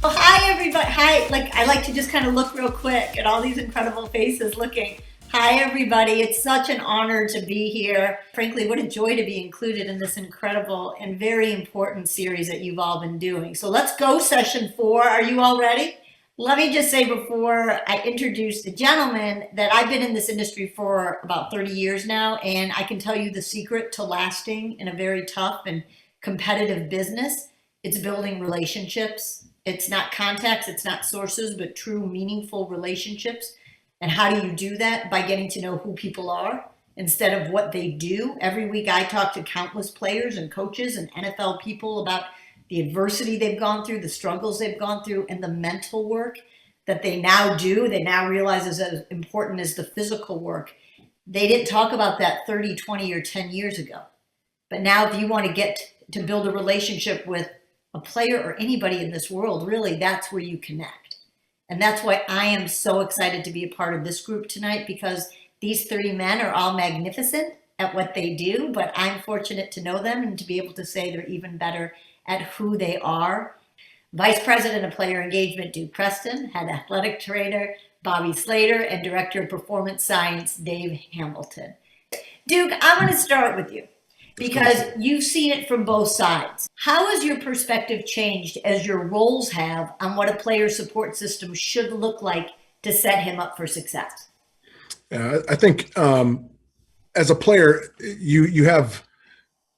Well, hi everybody. Hi. I like to just kind of look real quick at all these incredible faces looking. Hi everybody. It's such an honor to be here. Frankly, what a joy to be included in this incredible and very important series that you've all been doing. So let's go session 4. Are you all ready? Let me just say before I introduce the gentleman that I've been in this industry for about 30 years now, and I can tell you the secret to lasting in a very tough and competitive business. It's building relationships. It's not contacts, it's not sources, but true meaningful relationships. And how do you do that? By getting to know who people are instead of what they do. Every week I talk to countless players and coaches and NFL people about the adversity they've gone through, the struggles they've gone through, and the mental work that they now do. They now realize is as important as the physical work. They didn't talk about that 30, 20, or 10 years ago. But now if you want to get to build a relationship with a player or anybody in this world, really, that's where you connect. And that's why I am so excited to be a part of this group tonight, because these 30 men are all magnificent at what they do, but I'm fortunate to know them and to be able to say they're even better at who they are. Vice President of Player Engagement, Duke Preston, Head Athletic Trainer, Bobby Slater, and Director of Performance Science, Dave Hamilton. Duke, I'm going to start with you, because you've seen it from both sides. How has your perspective changed as your roles have on what a player support system should look like to set him up for success? I think as a player, you have,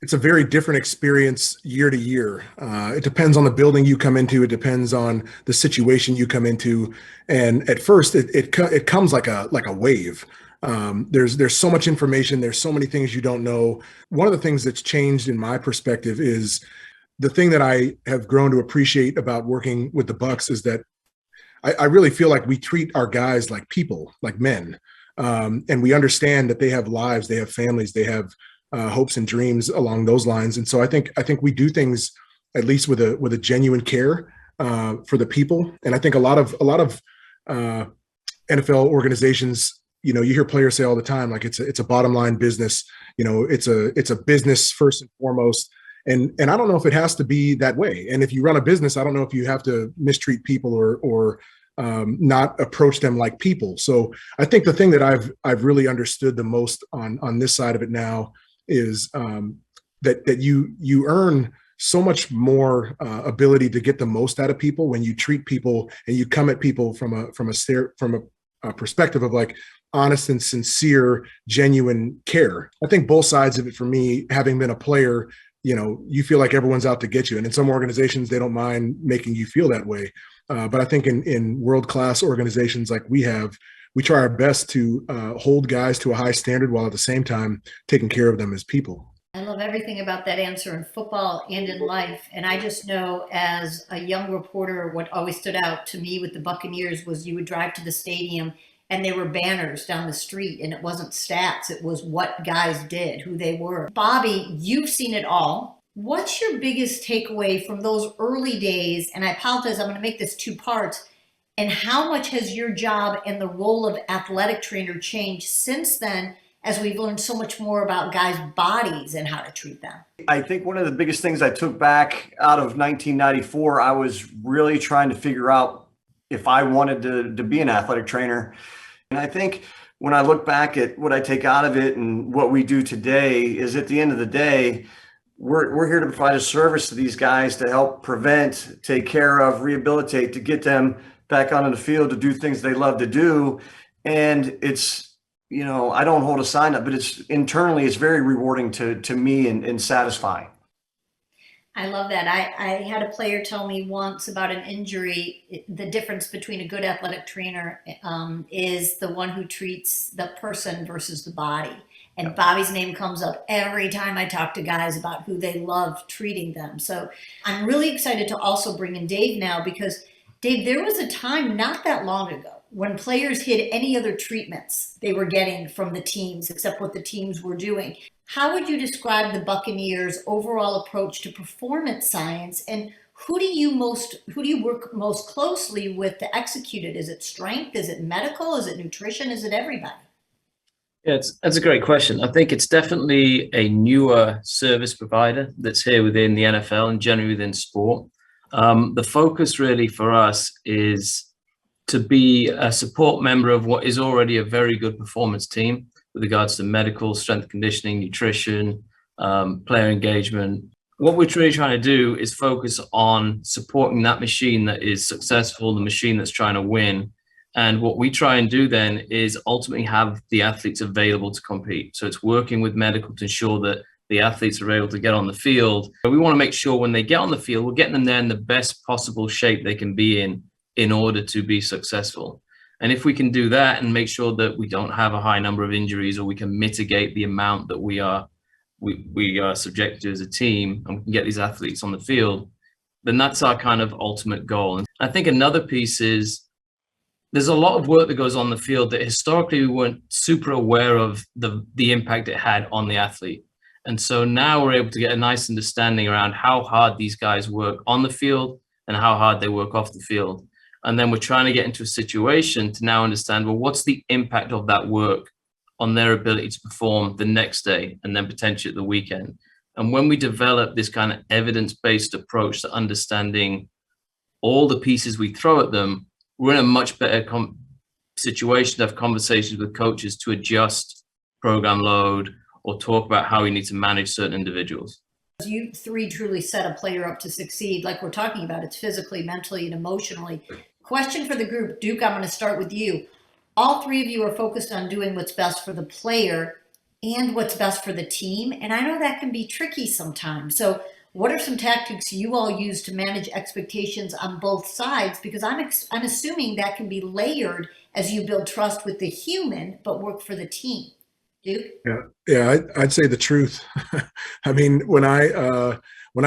it's a very different experience year to year. It depends on the building you come into. It depends on the situation you come into. And at first, it comes like a wave. There's so much information. There's so many things you don't know. One of the things that's changed in my perspective is the thing that I have grown to appreciate about working with the Bucs is that I really feel like we treat our guys like people, like men. And we understand that they have lives, they have families, they have hopes and dreams along those lines. And so I think we do things at least with a genuine care for the people. And I think a lot of NFL organizations, you hear players say all the time, like it's a bottom line business. It's a business first and foremost. And I don't know if it has to be that way. And if you run a business, I don't know if you have to mistreat people or not approach them like people. So I think the thing that I've really understood the most on this side of it now is that you earn so much more ability to get the most out of people when you treat people and you come at people from a perspective of like honest and sincere, genuine care. I think both sides of it, for me, having been a player, you feel like everyone's out to get you. And in some organizations, they don't mind making you feel that way. But I think in world-class organizations like we have, we try our best to hold guys to a high standard while at the same time taking care of them as people. I love everything about that answer in football and in life. And I just know as a young reporter, what always stood out to me with the Buccaneers was you would drive to the stadium and there were banners down the street, and it wasn't stats. It was what guys did, who they were. Bobby, you've seen it all. What's your biggest takeaway from those early days? And I apologize, I'm going to make this 2 parts. And how much has your job and the role of athletic trainer changed since then, as we've learned so much more about guys' bodies and how to treat them? I think one of the biggest things I took back out of 1994, I was really trying to figure out if I wanted to be an athletic trainer. And I think when I look back at what I take out of it and what we do today is, at the end of the day, we're here to provide a service to these guys to help prevent, take care of, rehabilitate, to get them back onto the field to do things they love to do. And it's, I don't hold a sign up, but it's internally, it's very rewarding to me and satisfying. I love that. I had a player tell me once about an injury. The difference between a good athletic trainer is the one who treats the person versus the body. And Bobby's name comes up every time I talk to guys about who they love treating them. So I'm really excited to also bring in Dave now, because Dave, there was a time not that long ago when players hid any other treatments they were getting from the teams except what the teams were doing. How would you describe the Buccaneers' overall approach to performance science, and who do you work most closely with to execute it? Is it strength? Is it medical? Is it nutrition? Is it everybody? Yeah, that's a great question. I think it's definitely a newer service provider that's here within the NFL and generally within sport. The focus really for us is to be a support member of what is already a very good performance team with regards to medical, strength conditioning, nutrition, player engagement. What we're really trying to do is focus on supporting that machine that is successful, the machine that's trying to win. And what we try and do then is ultimately have the athletes available to compete. So it's working with medical to ensure that the athletes are able to get on the field. But we want to make sure when they get on the field, we're getting them there in the best possible shape they can be in order to be successful. And if we can do that and make sure that we don't have a high number of injuries, or we can mitigate the amount that we are subjected to as a team, and we can get these athletes on the field, then that's our kind of ultimate goal. And I think another piece is there's a lot of work that goes on the field that historically we weren't super aware of the impact it had on the athlete. And so now we're able to get a nice understanding around how hard these guys work on the field and how hard they work off the field. And then we're trying to get into a situation to now understand, well, what's the impact of that work on their ability to perform the next day and then potentially at the weekend. And when we develop this kind of evidence-based approach to understanding all the pieces we throw at them, we're in a much better situation to have conversations with coaches to adjust program load or talk about how we need to manage certain individuals. You three truly set a player up to succeed. Like we're talking about, it's physically, mentally, and emotionally. Question for the group. Duke, I'm going to start with you. All three of you are focused on doing what's best for the player and what's best for the team. And I know that can be tricky sometimes. So what are some tactics you all use to manage expectations on both sides? Because I'm assuming that can be layered as you build trust with the human, but work for the team. Duke? Yeah, I'd say the truth. I mean, when I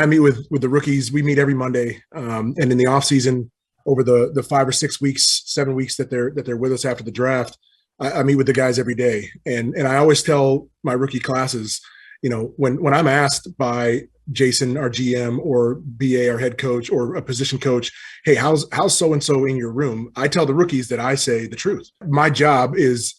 meet with the rookies, we meet every Monday, and in the off season, over the 5 or 6 weeks, 7 weeks that they're with us after the draft, I meet with the guys every day, and I always tell my rookie classes, you know, when I'm asked by Jason, our GM, or BA, our head coach, or a position coach, hey, how's so and so in your room? I tell the rookies that I say the truth. My job is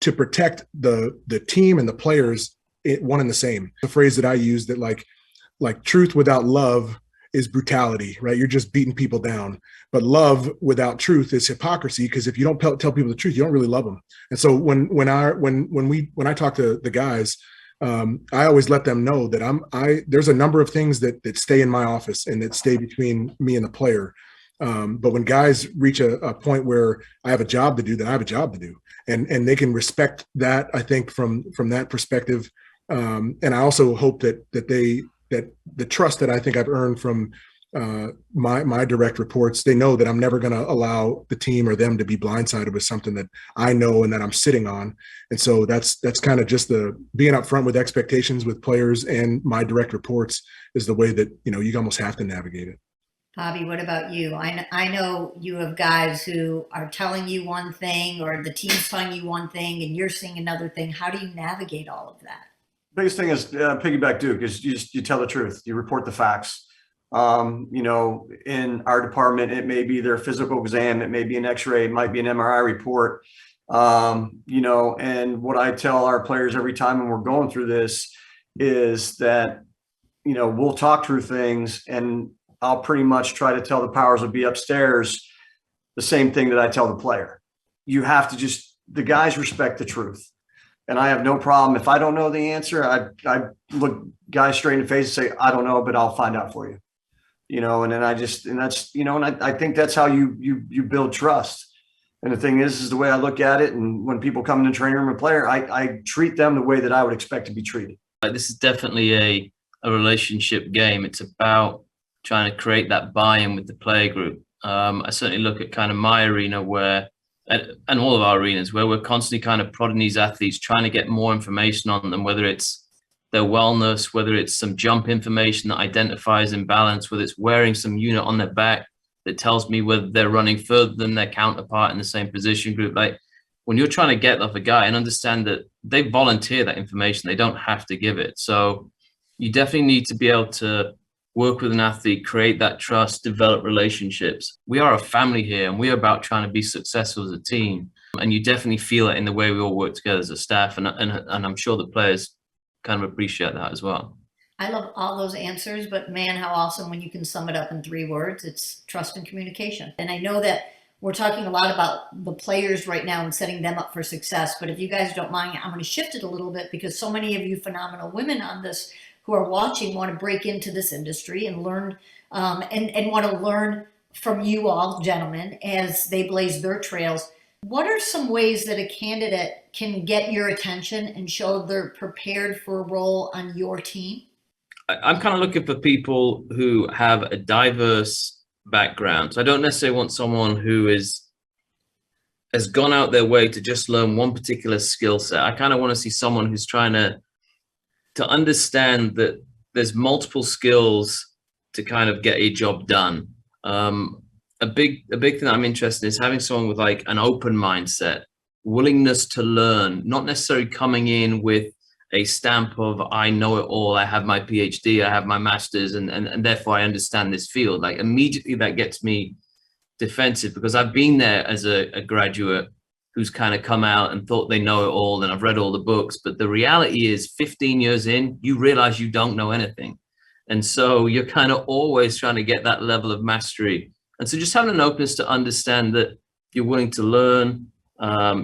to protect the team and the players, one and the same. The phrase that I use that like truth without love is brutality, right? You're just beating people down. But love without truth is hypocrisy, because if you don't tell people the truth, you don't really love them. And so when I talk to the guys, I always let them know that there's a number of things that stay in my office and that stay between me and the player. But when guys reach a point where I have a job to do, then I have a job to do, and they can respect that, I think, from that perspective. And I also hope that the trust that I think I've earned from my direct reports, they know that I'm never going to allow the team or them to be blindsided with something that I know and that I'm sitting on. And so that's kind of just the being upfront with expectations with players and my direct reports is the way that, you know, you almost have to navigate it. Bobby, what about you? I know you have guys who are telling you one thing, or the team's telling you one thing and you're seeing another thing. How do you navigate all of that? Biggest thing is piggyback Duke is you tell the truth. You report the facts. You know, in our department, it may be their physical exam, it may be an X-ray, it might be an MRI report. You know, and what I tell our players every time when we're going through this is that, you know, we'll talk through things, and I'll pretty much try to tell the powers that be upstairs the same thing that I tell the player. You have to the guys respect the truth. And I have no problem. If I don't know the answer, I look guys straight in the face and say, I don't know, but I'll find out for you. You know, and then that's, you know, and I think that's how you build trust. And the thing is the way I look at it. And when people come in the training room and player, I treat them the way that I would expect to be treated. This is definitely a relationship game. It's about trying to create that buy-in with the player group. I certainly look at kind of my arena and all of our arenas where we're constantly kind of prodding these athletes, trying to get more information on them, whether it's their wellness, whether it's some jump information that identifies imbalance, whether it's wearing some unit on their back that tells me whether they're running further than their counterpart in the same position group. Like when you're trying to get off a guy and understand that they volunteer that information, they don't have to give it. So you definitely need to be able to work with an athlete, create that trust, develop relationships. We are a family here, and we're about trying to be successful as a team. And you definitely feel it in the way we all work together as a staff. And I'm sure the players kind of appreciate that as well. I love all those answers, but man, how awesome when you can sum it up in 3 words. It's trust and communication. And I know that we're talking a lot about the players right now and setting them up for success. But if you guys don't mind, I'm going to shift it a little bit because so many of you phenomenal women on this who are watching want to break into this industry and learn and want to learn from you all, gentlemen, as they blaze their trails. What are some ways that a candidate can get your attention and show they're prepared for a role on your team? I'm kind of looking for people who have a diverse background. So I don't necessarily want someone who has gone out their way to just learn one particular skill set. I kind of want to see someone who's trying to understand that there's multiple skills to kind of get a job done. A big thing I'm interested in is having someone with like an open mindset, willingness to learn, not necessarily coming in with a stamp of I know it all, I have my PhD, I have my master's, and therefore I understand this field. Like immediately that gets me defensive because I've been there as a graduate who's kind of come out and thought they know it all and I've read all the books. But the reality is 15 years in, you realize you don't know anything. And so you're kind of always trying to get that level of mastery. And so just having an openness to understand that you're willing to learn,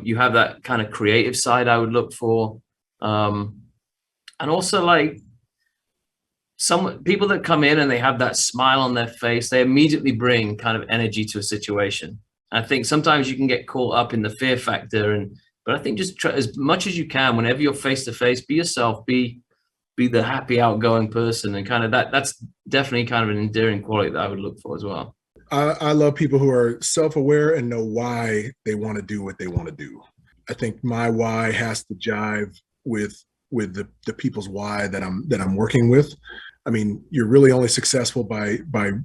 you have that kind of creative side I would look for. And also like some people that come in and they have that smile on their face, they immediately bring kind of energy to a situation. I think sometimes you can get caught up in the fear factor, but I think just try as much as you can, whenever you're face to face, be yourself, be the happy, outgoing person, and kind of that's definitely kind of an endearing quality that I would look for as well. I love people who are self-aware and know why they want to do what they want to do. I think my why has to jive with the people's why that I'm working with. I mean, you're really only successful by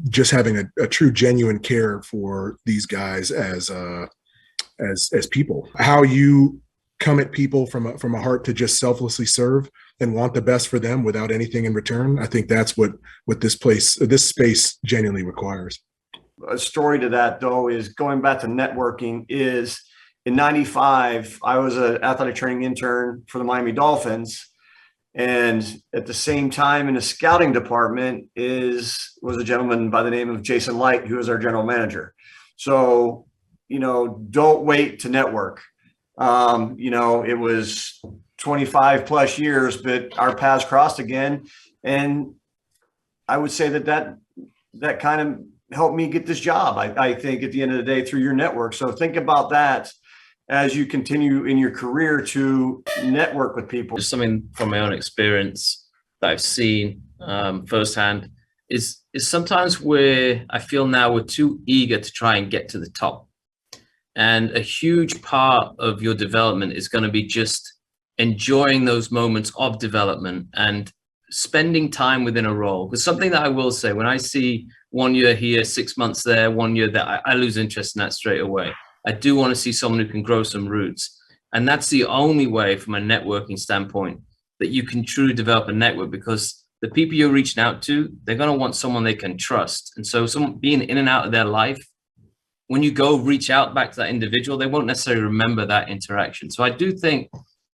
just having a true, genuine care for these guys as people. How you come at people from a heart to just selflessly serve and want the best for them without anything in return. I think that's what this space genuinely requires. A story to that though is going back to networking is in 95, I was an athletic training intern for the Miami Dolphins. And at the same time in the scouting department was a gentleman by the name of Jason Light, who was our general manager. So, don't wait to network. It was 25 plus years, but our paths crossed again. And I would say that kind of helped me get this job. I think at the end of the day through your network. So think about that as you continue in your career to network with people. Just something from my own experience that I've seen firsthand is sometimes I feel now we're too eager to try and get to the top. And a huge part of your development is going to be just enjoying those moments of development and spending time within a role. Because something that I will say, when I see 1 year here, 6 months there, 1 year there, I lose interest in that straight away. I do want to see someone who can grow some roots. And that's the only way from a networking standpoint that you can truly develop a network, because the people you're reaching out to, they're going to want someone they can trust. And so someone being in and out of their life, when you go reach out back to that individual, they won't necessarily remember that interaction. So I do think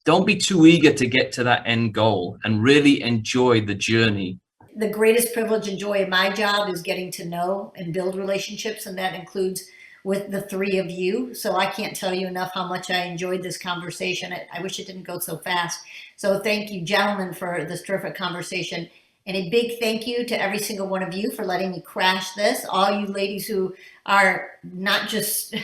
don't be too eager to get to that end goal and really enjoy the journey. The greatest privilege and joy of my job is getting to know and build relationships, and that includes with the 3 of you. So I can't tell you enough how much I enjoyed this conversation. I wish it didn't go so fast. So thank you, gentlemen, for this terrific conversation. And a big thank you to every single one of you for letting me crash this. All you ladies who are not just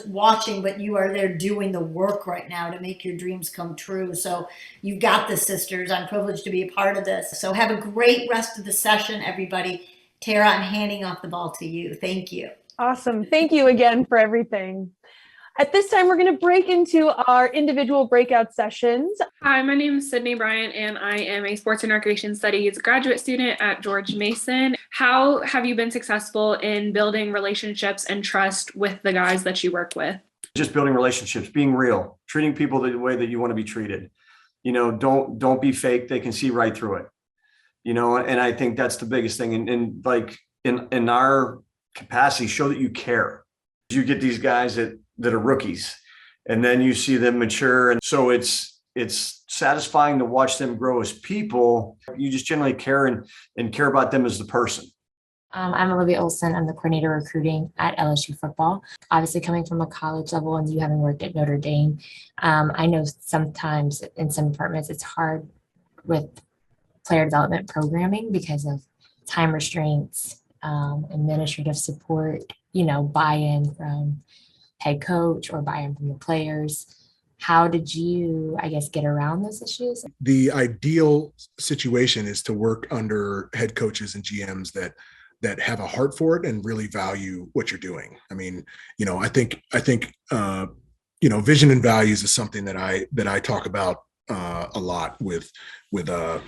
watching, but you are there doing the work right now to make your dreams come true. So you got this, sisters. I'm privileged to be a part of this. So have a great rest of the session, everybody. Tara, I'm handing off the ball to you. Thank you. Awesome. Thank you again for everything. At this time, we're going to break into our individual breakout sessions. Hi, my name is Sydney Bryant, and I am a sports and recreation studies graduate student at George Mason. How have you been successful in building relationships and trust with the guys that you work with? Just building relationships, being real, treating people the way that you want to be treated. Don't be fake. They can see right through it. And I think that's the biggest thing. And like in our capacity, show that you care. You get these guys that are rookies, and then you see them mature. And so it's It's satisfying to watch them grow as people. You just generally care and care about them as the person. I'm Olivia Olson. I'm the coordinator of recruiting at LSU football. Obviously, coming from a college level and you having worked at Notre Dame, I know sometimes in some departments it's hard with player development programming because of time restraints, administrative support, buy-in from head coach or buy-in from the players. How did you, get around those issues? The ideal situation is to work under head coaches and GMs that have a heart for it and really value what you're doing. I mean, I think vision and values is something that I talk about a lot with our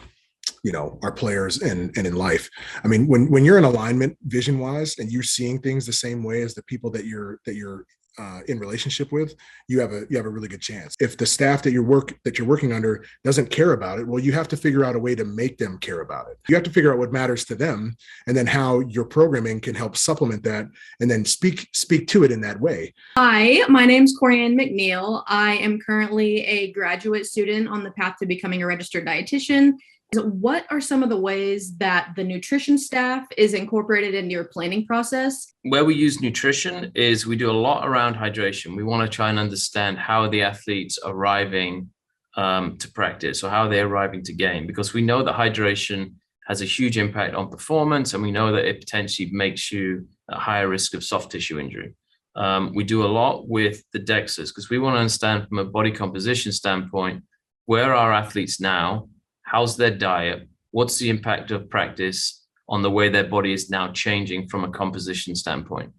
players and in life. I mean, when you're in alignment vision wise and you're seeing things the same way as the people that you're in relationship with, you have a really good chance. If the staff that you're working under doesn't care about it, well, you have to figure out a way to make them care about it. You have to figure out what matters to them, and then how your programming can help supplement that, and then speak to it in that way. Hi, my name's Corianne McNeil. I am currently a graduate student on the path to becoming a registered dietitian. What are some of the ways that the nutrition staff is incorporated into your planning process? Where we use nutrition is we do a lot around hydration. We want to try and understand how the athletes are arriving to practice, or how they're arriving to game, because we know that hydration has a huge impact on performance, and we know that it potentially makes you at higher risk of soft tissue injury. We do a lot with the DEXAs because we want to understand from a body composition standpoint, where are athletes now? How's their diet? What's the impact of practice on the way their body is now changing from a composition standpoint?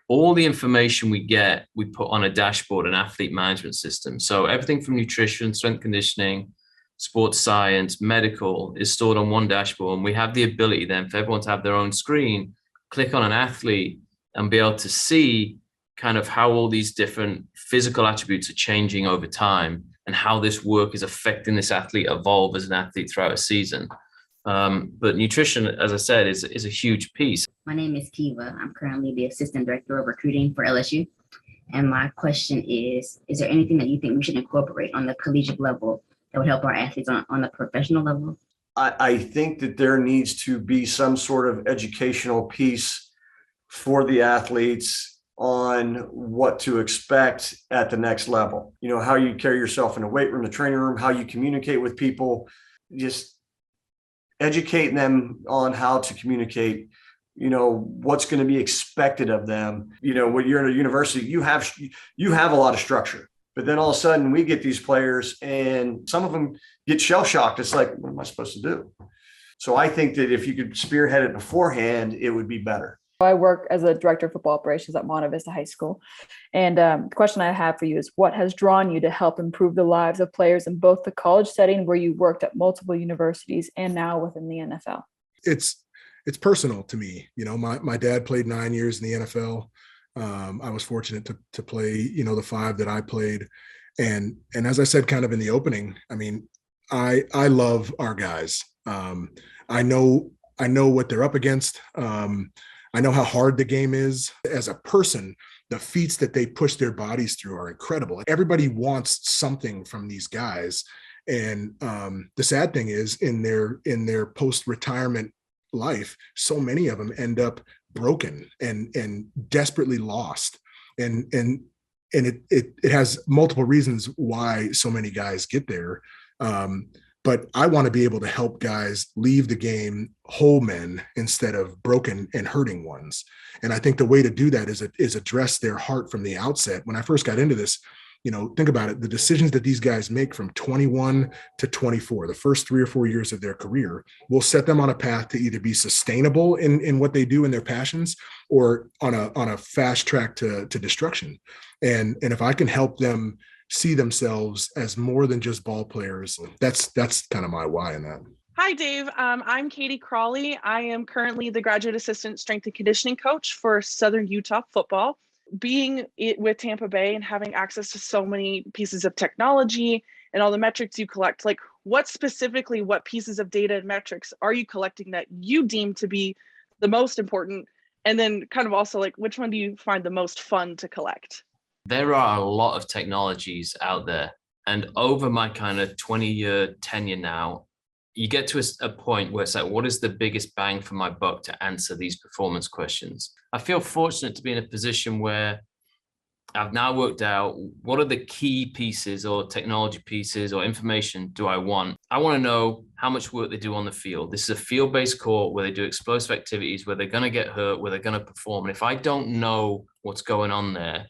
All the information we get, we put on a dashboard, an athlete management system. So everything from nutrition, strength conditioning, sports science, medical is stored on one dashboard. And we have the ability then for everyone to have their own screen, click on an athlete and be able to see kind of how all these different physical attributes are changing over time, and how this work is affecting this athlete evolve as an athlete throughout a season. But nutrition, as I said, is a huge piece. My name is Kiva. I'm currently the Assistant Director of Recruiting for LSU. And my question is there anything that you think we should incorporate on the collegiate level that would help our athletes on the professional level? I think that there needs to be some sort of educational piece for the athletes on what to expect at the next level. How you carry yourself in the weight room, the training room, how you communicate with people, just educating them on how to communicate, what's going to be expected of them. When you're in a university, you have a lot of structure, but then all of a sudden we get these players and some of them get shell shocked. It's like, what am I supposed to do? So I think that if you could spearhead it beforehand, it would be better. I work as a director of football operations at Monte Vista High School. And the question I have for you is, what has drawn you to help improve the lives of players in both the college setting where you worked at multiple universities and now within the NFL? It's personal to me. My dad played 9 years in the NFL. I was fortunate to play, the 5 that I played. And as I said, kind of in the opening, I mean, I love our guys. I know what they're up against. I know how hard the game is. As a person, the feats that they push their bodies through are incredible. Everybody wants something from these guys. And the sad thing is, in their post-retirement life, so many of them end up broken and desperately lost. And it has multiple reasons why so many guys get there. But I want to be able to help guys leave the game whole men instead of broken and hurting ones. And I think the way to do that is address their heart from the outset. When I first got into this, think about it, the decisions that these guys make from 21 to 24, the first 3 or 4 years of their career, will set them on a path to either be sustainable in what they do in their passions, or on a fast track to destruction. And if I can help them see themselves as more than just ball players, that's kind of my why in that. Hi, Dave. I'm Katie Crawley. I am currently the graduate assistant strength and conditioning coach for Southern Utah football. Being with Tampa Bay and having access to so many pieces of technology and all the metrics you collect, like what pieces of data and metrics are you collecting that you deem to be the most important? And then kind of also like, which one do you find the most fun to collect? There are a lot of technologies out there. And over my kind of 20-year tenure now, you get to a point where it's like, what is the biggest bang for my buck to answer these performance questions? I feel fortunate to be in a position where I've now worked out what are the key pieces or technology pieces or information do I want? I want to know how much work they do on the field. This is a field-based court where they do explosive activities, where they're going to get hurt, where they're going to perform. And if I don't know what's going on there,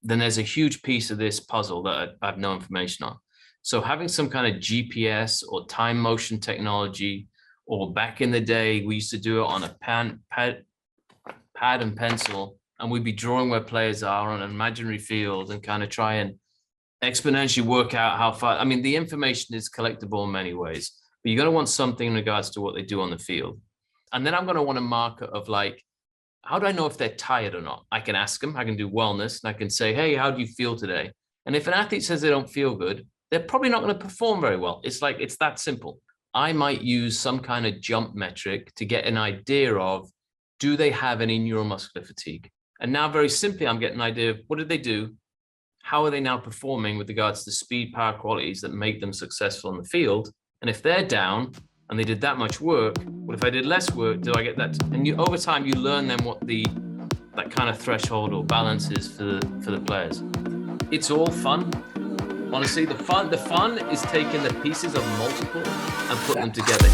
then there's a huge piece of this puzzle that I have no information on. So having some kind of GPS or time motion technology, or back in the day, we used to do it on a pad and pencil, and we'd be drawing where players are on an imaginary field and kind of try and exponentially work out how far. I mean, the information is collectible in many ways, but you're going to want something in regards to what they do on the field. And then I'm going to want a marker of like, how do I know if they're tired or not? I can ask them, I can do wellness, and I can say, hey, how do you feel today? And if an athlete says they don't feel good, they're probably not going to perform very well. It's like, it's that simple. I might use some kind of jump metric to get an idea of, do they have any neuromuscular fatigue? And now very simply, I'm getting an idea of what did they do? How are they now performing with regards to speed, power, qualities that make them successful in the field? And if they're down and they did that much work, what if I did less work? Do I get that? And over time, you learn then what that kind of threshold or balance is for the players. It's all fun. Honestly, the fun is taking the pieces of multiple and putting them together.